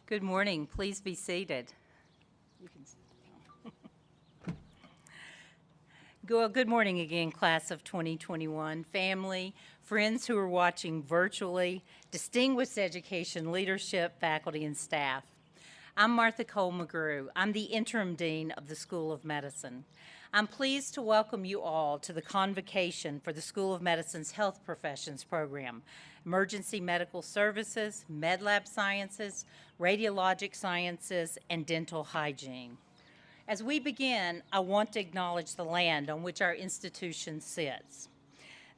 Good morning. Please be seated. You can sit down. Good morning again, class of 2021, family, friends who are watching virtually, distinguished education leadership, faculty, and staff. I'm Martha Cole McGrew. I'm the interim dean of the School of Medicine. I'm pleased to welcome you all to the Convocation for the School of Medicine's Health Professions Program, Emergency Medical Services, Med Lab Sciences, Radiologic Sciences, and Dental Hygiene. As we begin, I want to acknowledge the land on which our institution sits.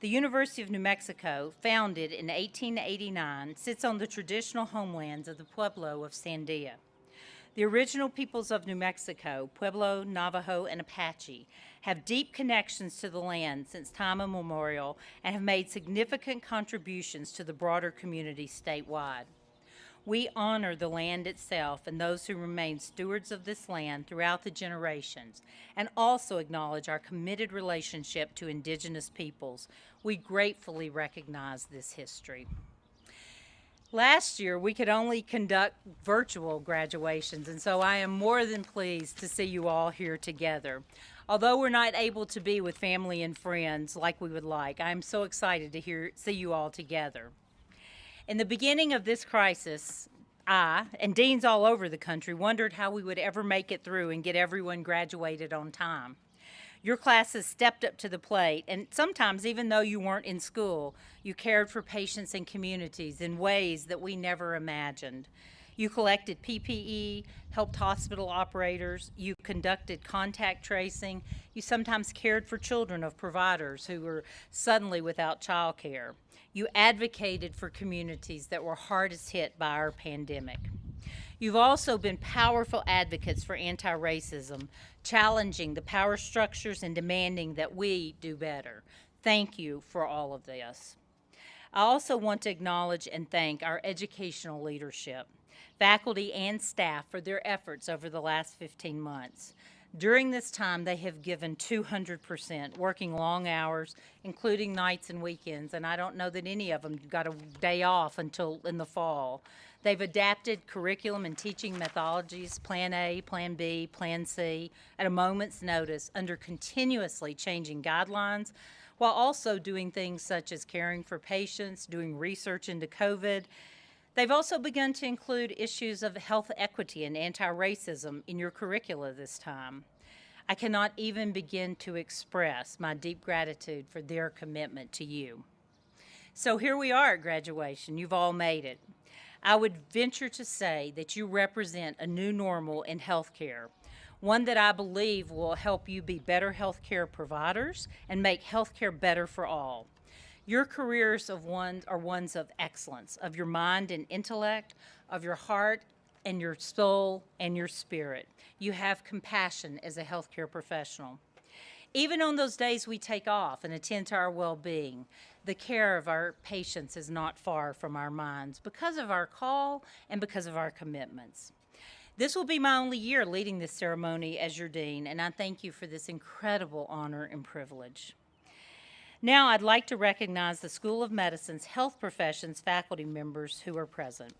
The University of New Mexico, founded in 1889, sits on the traditional homelands of the Pueblo of Sandia. The original peoples of New Mexico, Pueblo, Navajo, and Apache, have deep connections to the land since time immemorial and have made significant contributions to the broader community statewide. We honor the land itself and those who remain stewards of this land throughout the generations, and also acknowledge our committed relationship to indigenous peoples. We gratefully recognize this history. Last year, we could only conduct virtual graduations, and so I am more than pleased to see you all here together. Although we're not able to be with family and friends like we would like, I'm so excited to see you all together. In the beginning of this crisis, I, and deans all over the country, wondered how we would ever make it through and get everyone graduated on time. Your classes stepped up to the plate, and sometimes, even though you weren't in school, you cared for patients and communities in ways that we never imagined. You collected PPE, helped hospital operators, you conducted contact tracing, you sometimes cared for children of providers who were suddenly without child care. You advocated for communities that were hardest hit by our pandemic. You've also been powerful advocates for anti-racism, challenging the power structures and demanding that we do better. Thank you for all of this. I also want to acknowledge and thank our educational leadership, faculty and staff for their efforts over the last 15 months. During this time, they have given 200%, working long hours, including nights and weekends, and I don't know that any of them got a day off until in the fall. They've adapted curriculum and teaching methodologies, Plan A, Plan B, Plan C, at a moment's notice under continuously changing guidelines, while also doing things such as caring for patients, doing research into COVID. They've also begun to include issues of health equity and anti-racism in your curricula this time. I cannot even begin to express my deep gratitude for their commitment to you. So here we are at graduation. You've all made it. I would venture to say that you represent a new normal in healthcare, one that I believe will help you be better healthcare providers and make healthcare better for all. Your careers are ones of excellence, of your mind and intellect, of your heart and your soul and your spirit. You have compassion as a healthcare professional. Even on those days we take off and attend to our well-being, the care of our patients is not far from our minds because of our call and because of our commitments. This will be my only year leading this ceremony as your dean, and I thank you for this incredible honor and privilege. Now I'd like to recognize the School of Medicine's health professions faculty members who are present.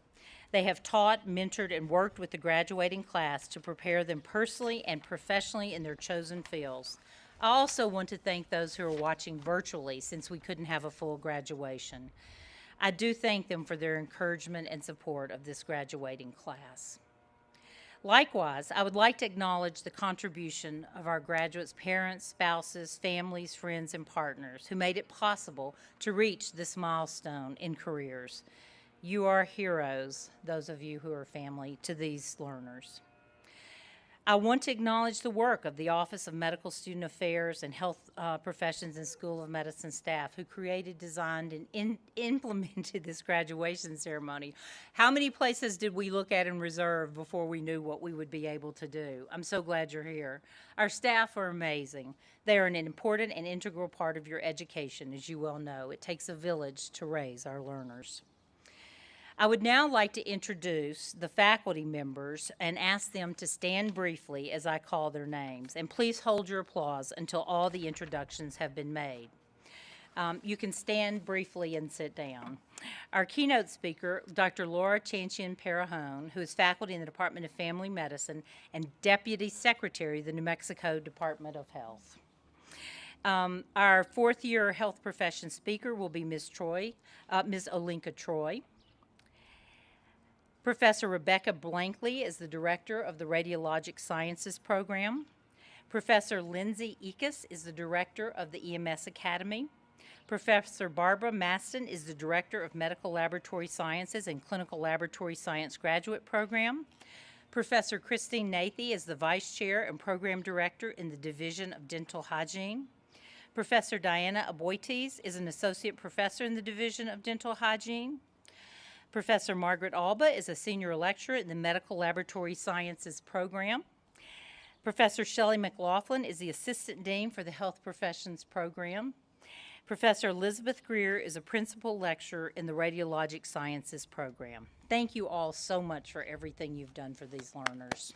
They have taught, mentored, and worked with the graduating class to prepare them personally and professionally in their chosen fields. I also want to thank those who are watching virtually since we couldn't have a full graduation. I do thank them for their encouragement and support of this graduating class. Likewise, I would like to acknowledge the contribution of our graduates' parents, spouses, families, friends, and partners who made it possible to reach this milestone in careers. You are heroes, those of you who are family, to these learners. I want to acknowledge the work of the Office of Medical Student Affairs and Health Professions and School of Medicine staff who created, designed, and implemented this graduation ceremony. How many places did we look at and reserve before we knew what we would be able to do? I'm so glad you're here. Our staff are amazing. They are an important and integral part of your education, as you well know. It takes a village to raise our learners. I would now like to introduce the faculty members and ask them to stand briefly as I call their names. And please hold your applause until all the introductions have been made. You can stand briefly and sit down. Our keynote speaker, Dr. Laura Chanchian-Perajón, who is faculty in the Department of Family Medicine and Deputy Secretary of the New Mexico Department of Health. Our fourth-year health profession speaker will be Ms. Olinka Troy. Professor Rebecca Blankley is the director of the Radiologic Sciences program. Professor Lindsay Ekus is the director of the EMS Academy. Professor Barbara Maston is the director of Medical Laboratory Sciences and Clinical Laboratory Science graduate program. Professor Christine Nathy is the vice chair and program director in the Division of Dental Hygiene. Professor Diana Aboites is an associate professor in the Division of Dental Hygiene. Professor Margaret Alba is a senior lecturer in the Medical Laboratory Sciences program. Professor Shelley McLaughlin is the assistant dean for the Health Professions program. Professor Elizabeth Greer is a principal lecturer in the Radiologic Sciences program. Thank you all so much for everything you've done for these learners.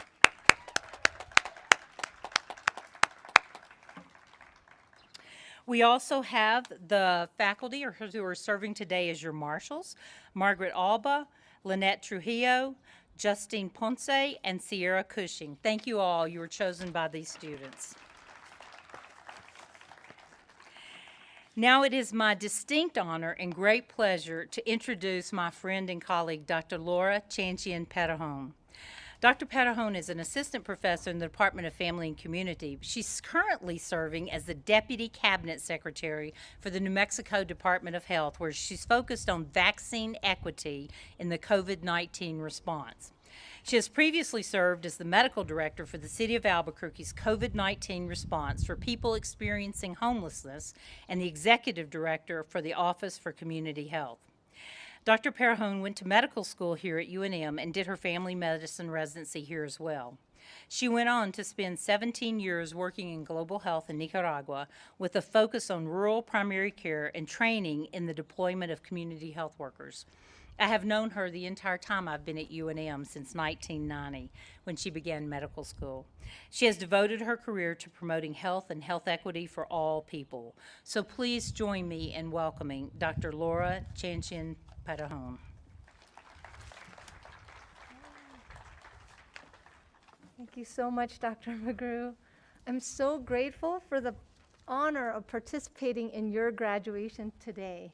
We also have the faculty who are serving today as your marshals: Margaret Alba, Lynette Trujillo, Justine Ponce, and Sierra Cushing. Thank you all. You were chosen by these students. Now it is my distinct honor and great pleasure to introduce my friend and colleague, Dr. Laura Chanchian-Perajón. Dr. Perajón is an assistant professor in the Department of Family and Community. She's currently serving as the Deputy Cabinet Secretary for the New Mexico Department of Health, where she's focused on vaccine equity in the COVID-19 response. She has previously served as the medical director for the City of Albuquerque's COVID-19 response for people experiencing homelessness and the executive director for the Office for Community Health. Dr. Perajón went to medical school here at UNM and did her family medicine residency here as well. She went on to spend 17 years working in global health in Nicaragua with a focus on rural primary care and training in the deployment of community health workers. I have known her the entire time I've been at UNM since 1990, when she began medical school. She has devoted her career to promoting health and health equity for all people. So please join me in welcoming Dr. Laura Chanchian-Perajón. Thank you so much, Dr. McGrew. I'm so grateful for the honor of participating in your graduation today.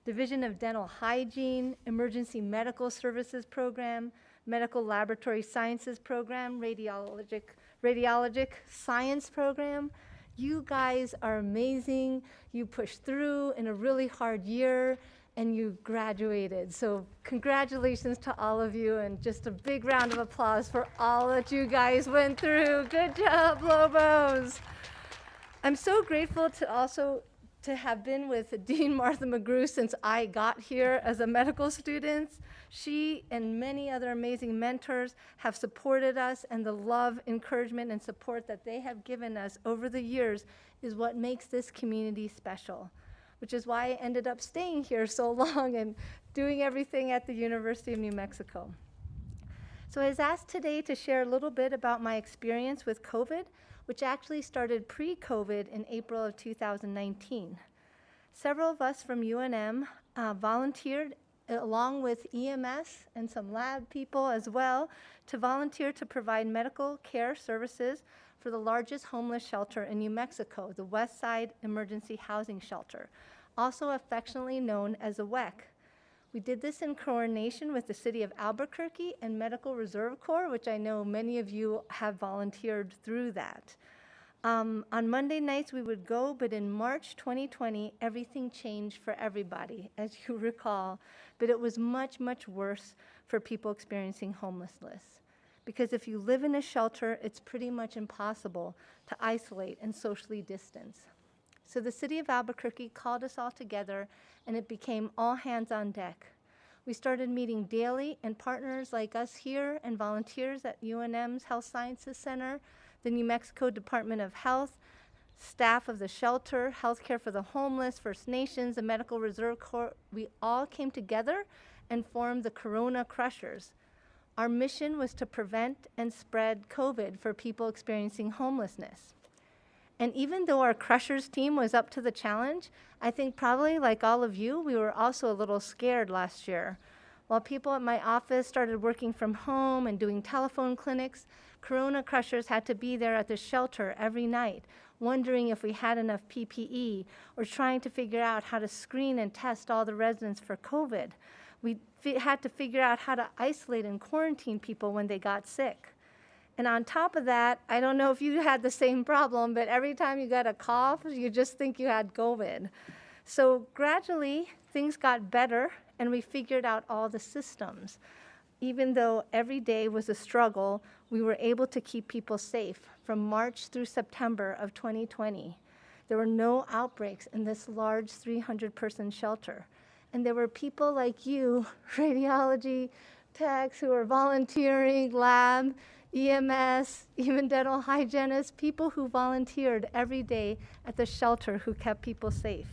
Division of Dental Hygiene, Emergency Medical Services Program, Medical Laboratory Sciences Program, Radiologic Science Program. You guys are amazing. You pushed through in a really hard year and you graduated. So congratulations to all of you, and just a big round of applause for all that you guys went through. Good job, Lobos. I'm so grateful to have been with Dean Martha McGrew since I got here as a medical student. She and many other amazing mentors have supported us, and the love, encouragement, and support that they have given us over the years is what makes this community special, which is why I ended up staying here so long and doing everything at the University of New Mexico. So I was asked today to share a little bit about my experience with COVID, which actually started pre-COVID in April of 2019. Several of us from UNM volunteered along with EMS and some lab people as well to volunteer to provide medical care services for the largest homeless shelter in New Mexico, the West Side Emergency Housing Shelter, also affectionately known as a WEC. We did this in coordination with the City of Albuquerque and Medical Reserve Corps, which I know many of you have volunteered through that. On Monday nights we would go, but in March 2020, everything changed for everybody, as you recall. But it was much, much worse for people experiencing homelessness. Because if you live in a shelter, it's pretty much impossible to isolate and socially distance. So the City of Albuquerque called us all together, and it became all hands on deck. We started meeting daily, and partners like us here and volunteers at UNM's Health Sciences Center, the New Mexico Department of Health, staff of the shelter, Healthcare for the Homeless, First Nations, the Medical Reserve Corps, we all came together and formed the Corona Crushers. Our mission was to prevent and spread COVID for people experiencing homelessness. And even though our Crushers team was up to the challenge, I think probably like all of you, we were also a little scared last year. While people at my office started working from home and doing telephone clinics, Corona Crushers had to be there at the shelter every night, wondering if we had enough PPE or trying to figure out how to screen and test all the residents for COVID. We had to figure out how to isolate and quarantine people when they got sick. And on top of that, I don't know if you had the same problem, but every time you got a cough, you just think you had COVID. So gradually, things got better, and we figured out all the systems. Even though every day was a struggle, we were able to keep people safe from March through September of 2020. There were no outbreaks in this large 300-person shelter. And there were people like you, radiology techs who were volunteering, lab, EMS, even dental hygienists, people who volunteered every day at the shelter who kept people safe.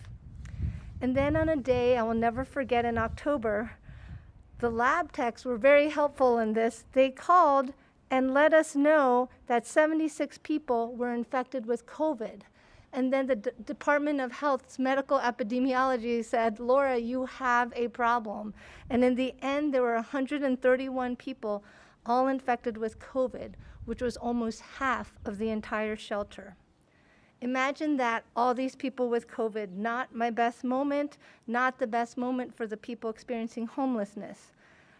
And then on a day I will never forget in October, the lab techs were very helpful in this. They called and let us know that 76 people were infected with COVID. And then the Department of Health's medical epidemiology said, Laura, you have a problem. And in the end, there were 131 people all infected with COVID, which was almost half of the entire shelter. Imagine that, all these people with COVID, not my best moment, not the best moment for the people experiencing homelessness.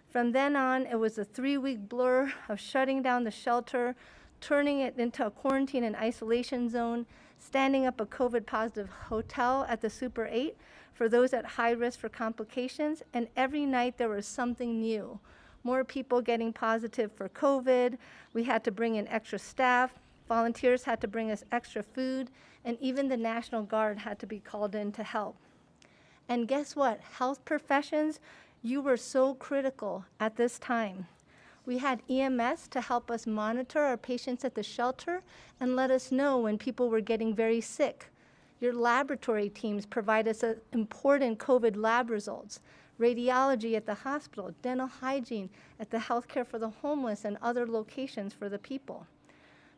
From then on, it was a 3-week blur of shutting down the shelter, turning it into a quarantine and isolation zone, standing up a COVID-positive hotel at the Super 8 for those at high risk for complications, and every night there was something new. More people getting positive for COVID, we had to bring in extra staff, volunteers had to bring us extra food, and even the National Guard had to be called in to help. And guess what? Health professions, you were so critical at this time. We had EMS to help us monitor our patients at the shelter and let us know when people were getting very sick. Your laboratory teams provide us important COVID lab results. Radiology at the hospital, dental hygiene at the healthcare for the homeless and other locations for the people.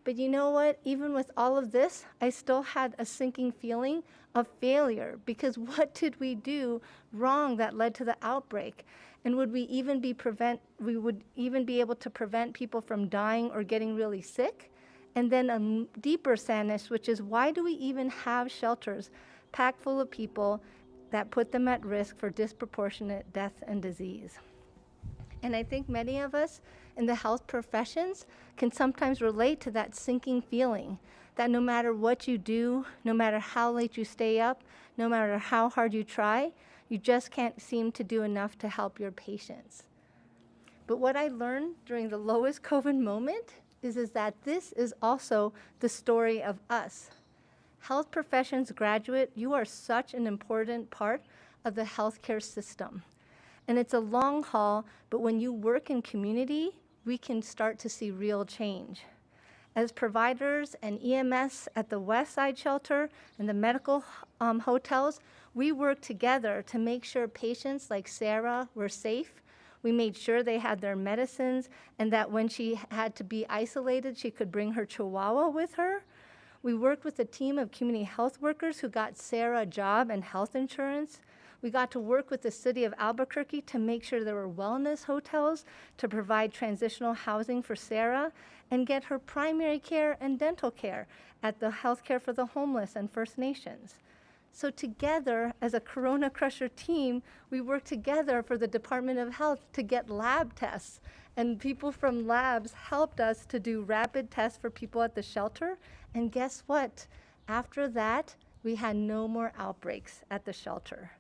But you know what? Even with all of this, I still had a sinking feeling of failure, because what did we do wrong that led to the outbreak? And would we even be able to prevent people from dying or getting really sick? And then a deeper sadness, which is, why do we even have shelters packed full of people that put them at risk for disproportionate death and disease? And I think many of us in the health professions can sometimes relate to that sinking feeling that no matter what you do, no matter how late you stay up, no matter how hard you try, you just can't seem to do enough to help your patients. But what I learned during the lowest COVID moment is that this is also the story of us. Health professions graduate, you are such an important part of the healthcare system. And it's a long haul, but when you work in community, we can start to see real change. As providers and EMS at the West Side Shelter and the medical hotels, we worked together to make sure patients like Sarah were safe. We made sure they had their medicines, and that when she had to be isolated, she could bring her Chihuahua with her. We worked with a team of community health workers who got Sarah a job and health insurance. We got to work with the city of Albuquerque to make sure there were wellness hotels to provide transitional housing for Sarah and get her primary care and dental care at the Healthcare for the Homeless and First Nations. So together, as a Corona Crusher team, we worked together for the Department of Health to get lab tests. And people from labs helped us to do rapid tests for people at the shelter. And guess what? After that, we had no more outbreaks at the shelter.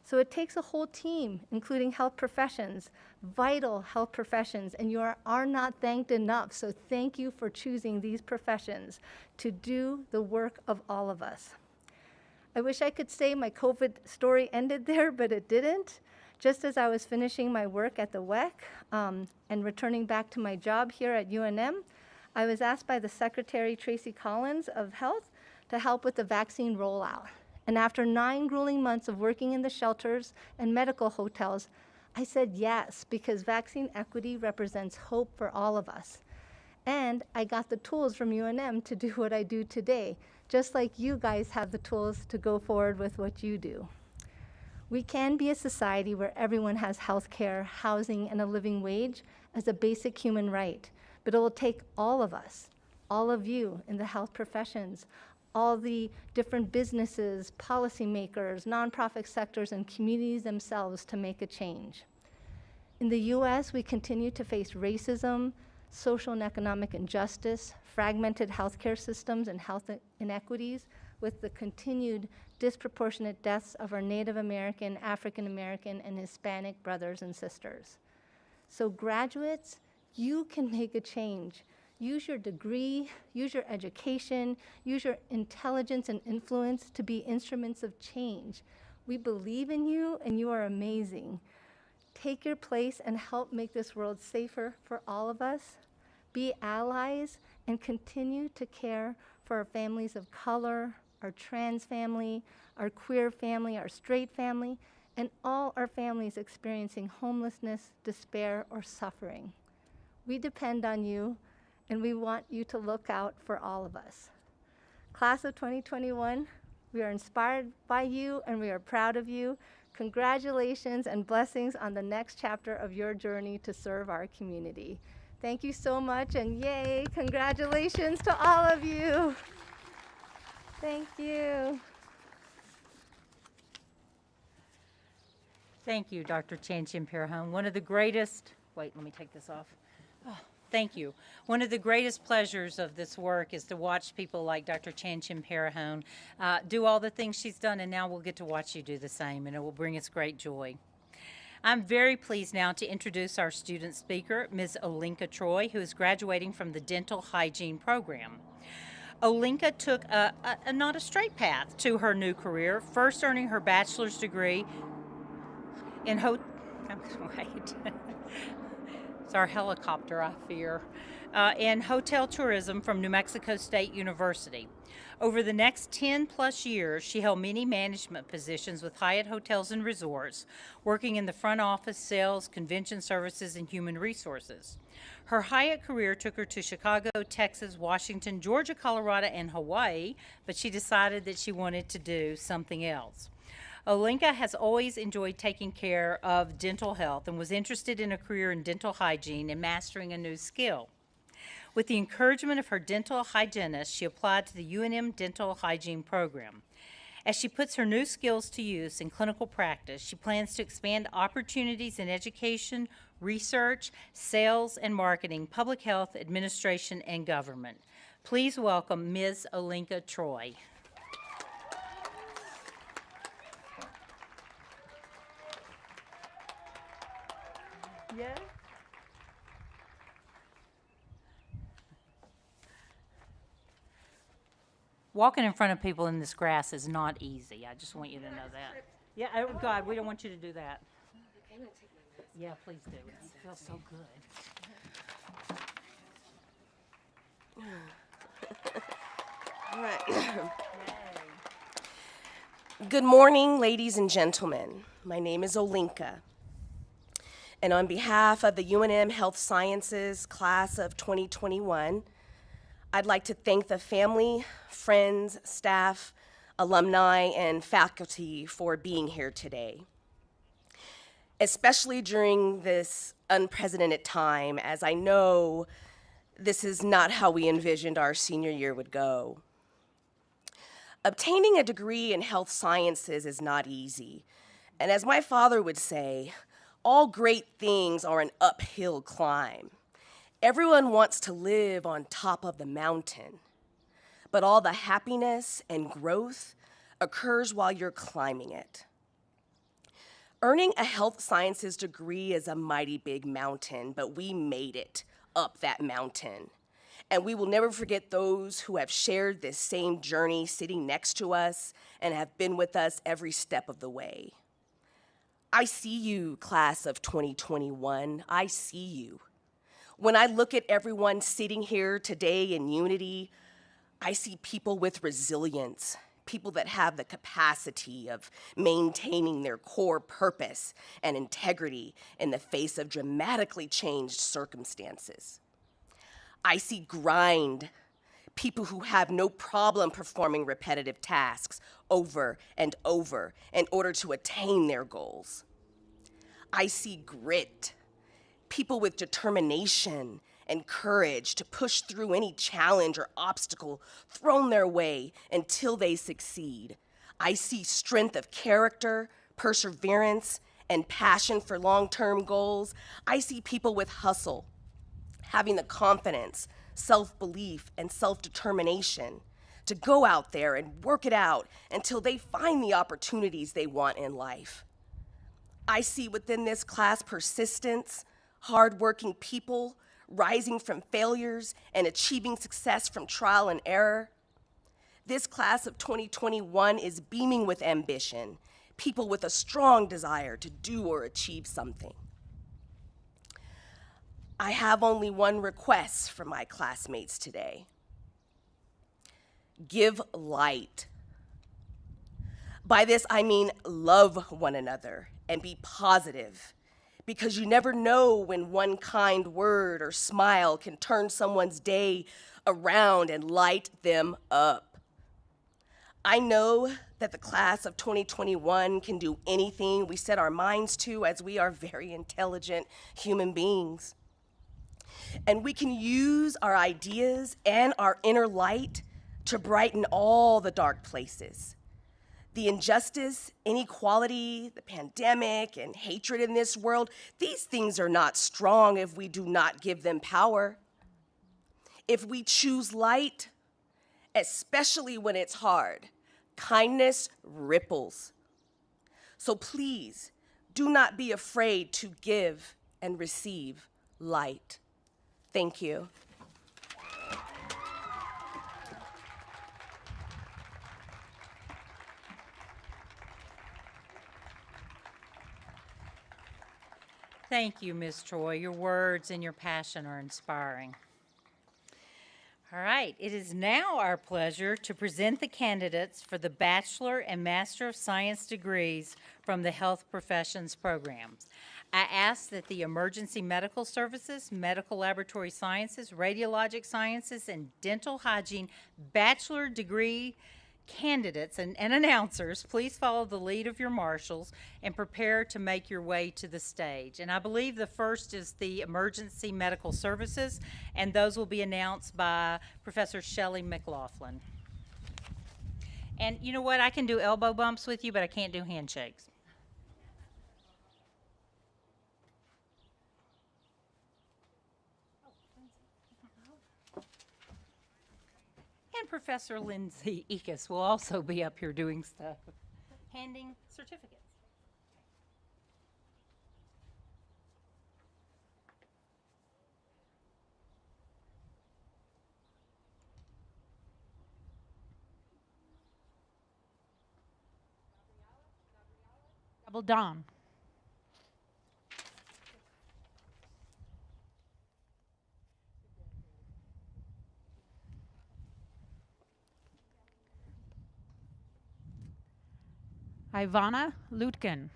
So it takes a whole team, including health professions, vital health professions, and you are not thanked enough. So thank you for choosing these professions to do the work of all of us. I wish I could say my COVID story ended there, but it didn't. Just as I was finishing my work at the WEC and returning back to my job here at UNM, I was asked by the Secretary, Tracy Collins of Health, to help with the vaccine rollout. And after 9 grueling months of working in the shelters and medical hotels, I said yes, because vaccine equity represents hope for all of us. And I got the tools from UNM to do what I do today, just like you guys have the tools to go forward with what you do. We can be a society where everyone has health care, housing, and a living wage as a basic human right, but it will take all of us, all of you in the health professions, all the different businesses, policymakers, nonprofit sectors, and communities themselves to make a change. In the US, we continue to face racism, social and economic injustice, fragmented healthcare systems, and health inequities, with the continued disproportionate deaths of our Native American, African American, and Hispanic brothers and sisters. So graduates, you can make a change. Use your degree, use your education, use your intelligence and influence to be instruments of change. We believe in you, and you are amazing. Take your place and help make this world safer for all of us. Be allies and continue to care for our families of color, our trans family, our queer family, our straight family, and all our families experiencing homelessness, despair, or suffering. We depend on you, and we want you to look out for all of us. Class of 2021, we are inspired by you, and we are proud of you. Congratulations and blessings on the next chapter of your journey to serve our community. Thank you so much, and yay, congratulations to all of you. Thank you. Thank you, Dr. Chanchimpirahone. One of the greatest, wait, let me take this off. Oh, thank you. One of the greatest pleasures of this work is to watch people like Dr. Chanchimpirahone do all the things she's done, and now we'll get to watch you do the same, and it will bring us great joy. I'm very pleased now to introduce our student speaker, Ms. Olinka Troy, who is graduating from the Dental Hygiene program. Olinka took not a straight path to her new career, first earning her bachelor's degree in it's our helicopter, I fear, in hotel tourism from New Mexico State University. Over the next 10 plus years, she held many management positions with Hyatt Hotels and Resorts, working in the front office, sales, convention services, and human resources. Her Hyatt career took her to Chicago, Texas, Washington, Georgia, Colorado, and Hawaii, but she decided that she wanted to do something else. Olinka has always enjoyed taking care of dental health and was interested in a career in dental hygiene and mastering a new skill. With the encouragement of her dental hygienist, she applied to the UNM Dental Hygiene Program. As she puts her new skills to use in clinical practice, she plans to expand opportunities in education, research, sales and marketing, public health, administration, and government. Please welcome Ms. Olinka Troy. Yeah. Walking in front of people in this grass is not easy. I just want you to know that. Yeah, oh God, we don't want you to do that. Yeah, please do. It feels so good. All right. Good morning, ladies and gentlemen. My name is Olinka. And on behalf of the UNM Health Sciences class of 2021, I'd like to thank the family, friends, staff, alumni, and faculty for being here today, especially during this unprecedented time, as I know this is not how we envisioned our senior year would go. Obtaining a degree in health sciences is not easy, and as my father would say, all great things are an uphill climb. Everyone wants to live on top of the mountain, but all the happiness and growth occurs while you're climbing it. Earning a health sciences degree is a mighty big mountain, but we made it up that mountain. And we will never forget those who have shared this same journey sitting next to us and have been with us every step of the way. I see you, class of 2021. I see you. When I look at everyone sitting here today in unity, I see people with resilience, people that have the capacity of maintaining their core purpose and integrity in the face of dramatically changed circumstances. I see grind, people who have no problem performing repetitive tasks over and over in order to attain their goals. I see grit, people with determination and courage to push through any challenge or obstacle thrown their way until they succeed. I see strength of character, perseverance, and passion for long-term goals. I see people with hustle, having the confidence, self-belief, and self-determination to go out there and work it out until they find the opportunities they want in life. I see within this class persistence, hardworking people rising from failures and achieving success from trial and error. This class of 2021 is beaming with ambition, people with a strong desire to do or achieve something. I have only one request from my classmates today. Give light. By this, I mean love one another and be positive, because you never know when one kind word or smile can turn someone's day around and light them up. I know that the class of 2021 can do anything we set our minds to, as we are very intelligent human beings. And we can use our ideas and our inner light to brighten all the dark places. The injustice, inequality, the pandemic, and hatred in this world, these things are not strong if we do not give them power. If we choose light, especially when it's hard, kindness ripples. So please, do not be afraid to give and receive light. Thank you. Thank you, Ms. Troy. Your words and your passion are inspiring. All right, it is now our pleasure to present the candidates for the Bachelor and Master of Science degrees from the Health Professions programs. I ask that the Emergency Medical Services, Medical Laboratory Sciences, Radiologic Sciences, and Dental Hygiene bachelor degree candidates and announcers please follow the lead of your marshals and prepare to make your way to the stage. And I believe the first is the Emergency Medical Services, and those will be announced by Professor Shelley McLaughlin. And you know what? I can do elbow bumps with you, but I can't do handshakes. And Professor Lindsay Ekus will also be up here doing stuff, handing certificates. Double Dawn. Ivana Lutkin.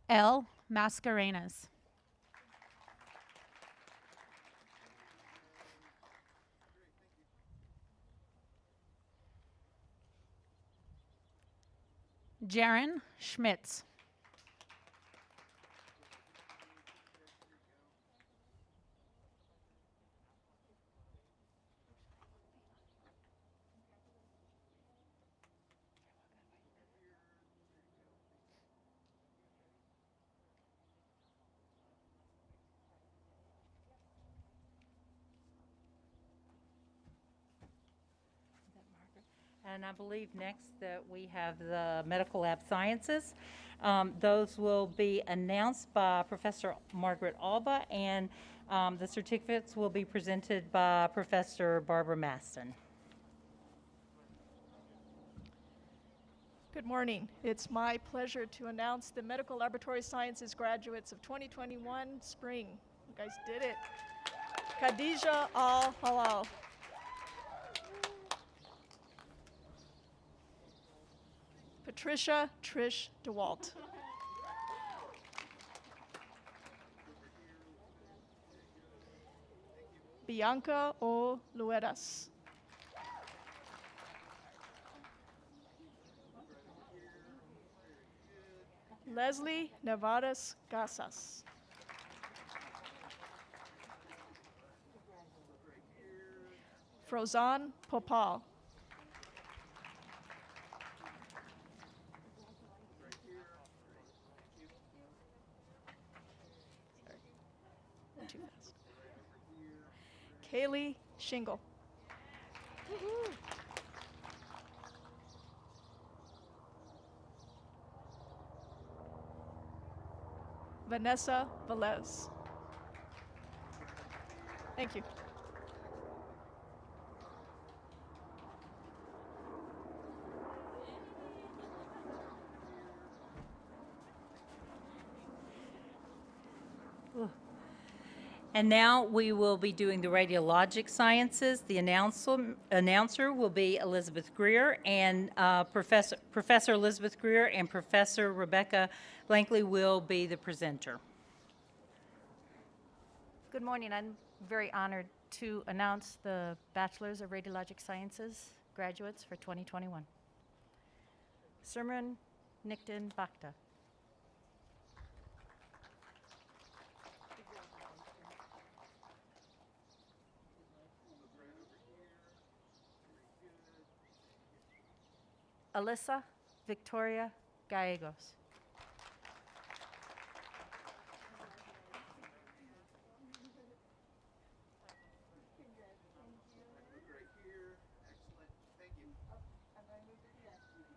L. Mascarenas. Jaren Schmitz. And I believe next that we have the Medical Lab Sciences. Those will be announced by Professor Margaret Alba, and the certificates will be presented by Professor Barbara Maston. Good morning. It's my pleasure to announce the Medical Laboratory Sciences graduates of 2021 spring. You guys did it. Khadija Al-Halal. Patricia Trish DeWalt. Bianca O. Luedas. Leslie Nevadas Gasas. Frozan Popal. Too fast. Kaylee Shingle. Vanessa Velez. Thank you. And now we will be doing the radiologic sciences. The announcer will be Elizabeth Greer, and Professor Elizabeth Greer and Professor Rebecca Blankley will be the presenter. Good morning. I'm very honored to announce the Bachelor's of Radiologic Sciences graduates for 2021. Simran Niktin Bakhta. Alyssa Victoria Gallegos.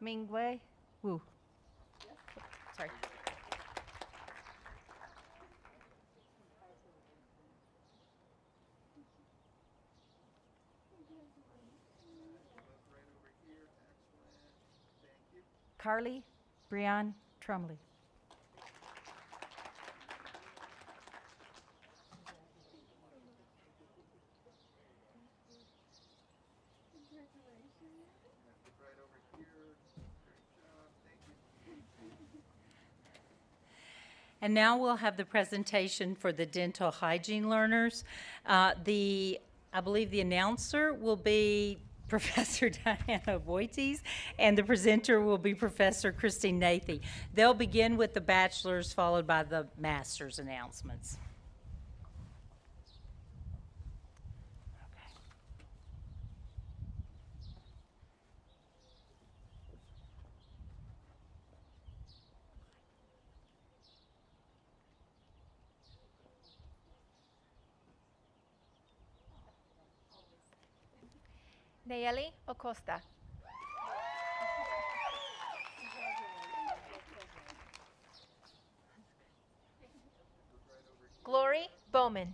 Mingwei Wu. Sorry. Carly Brianne Trumley. And now we'll have the presentation for the dental hygiene learners. I believe the announcer will be Professor Diana Boites, and the presenter will be Professor Christine Nathy. They'll begin with the bachelor's, followed by the master's announcements. Nayeli Acosta. Glory Bowman.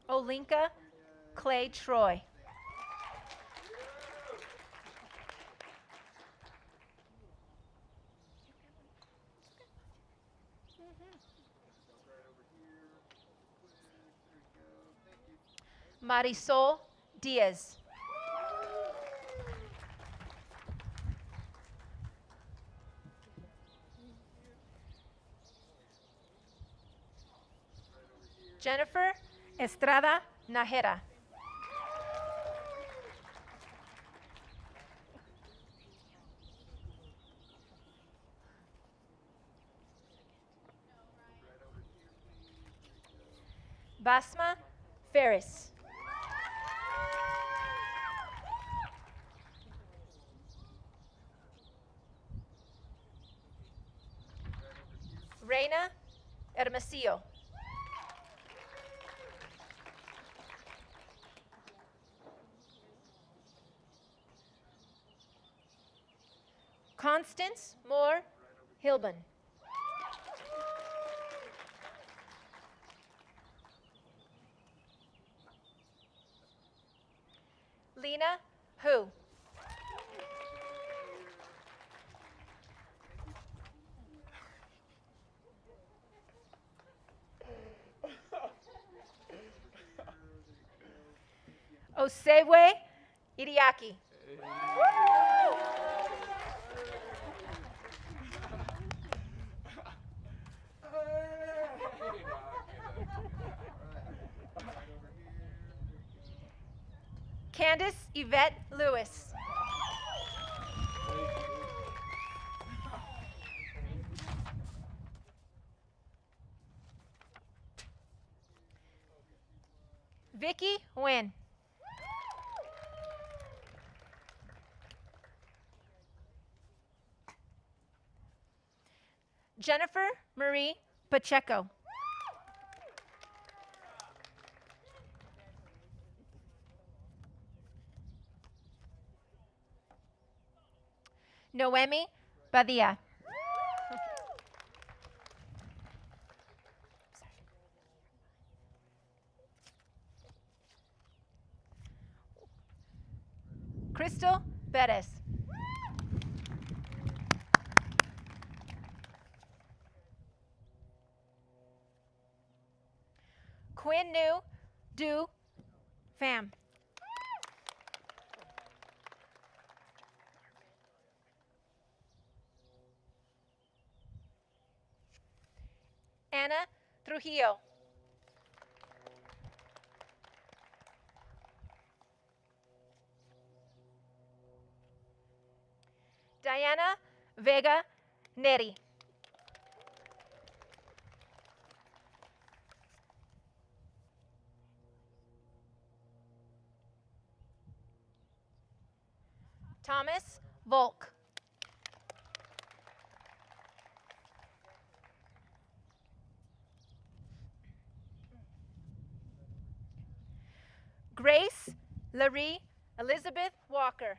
Olinka Clay Troy. Marisol Diaz. Jennifer Estrada Najera. Basma Ferris. Reina Hermosillo. Constance Moore Hilban. Lena Hu. Osewe Iriaki. Candace Yvette Lewis. Vicky Nguyen. Jennifer Marie Pacheco. Noemi Badia. Crystal Bettis. Quinn New Du Pham. Anna Trujillo. Diana Vega Neri. Thomas Volk. Grace Laree Elizabeth Walker.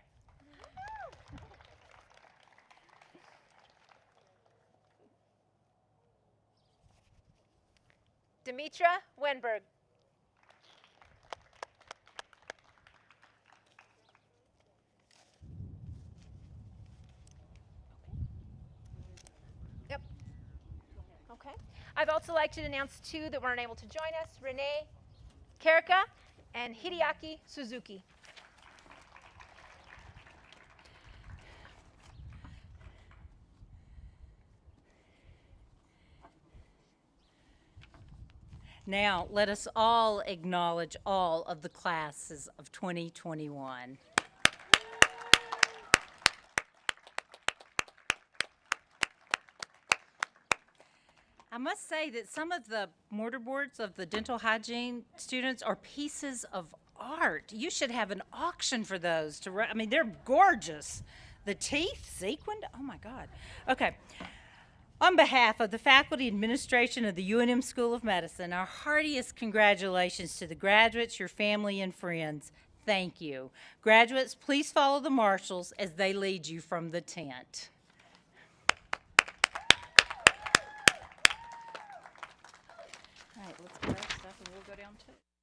Demetra Wenberg. Yep. Okay. I'd also like to announce two that weren't able to join us, Renee Karika and Hideaki Suzuki. Now, let us all acknowledge all of the classes of 2021. I must say that some of the mortarboards of the dental hygiene students are pieces of art. You should have an auction for those. I mean, they're gorgeous. The teeth sequined, oh my God. Okay. On behalf of the faculty administration of the UNM School of Medicine, our heartiest congratulations to the graduates, your family, and friends. Thank you. Graduates, please follow the marshals as they lead you from the tent. All right, let's grab stuff and we'll go down to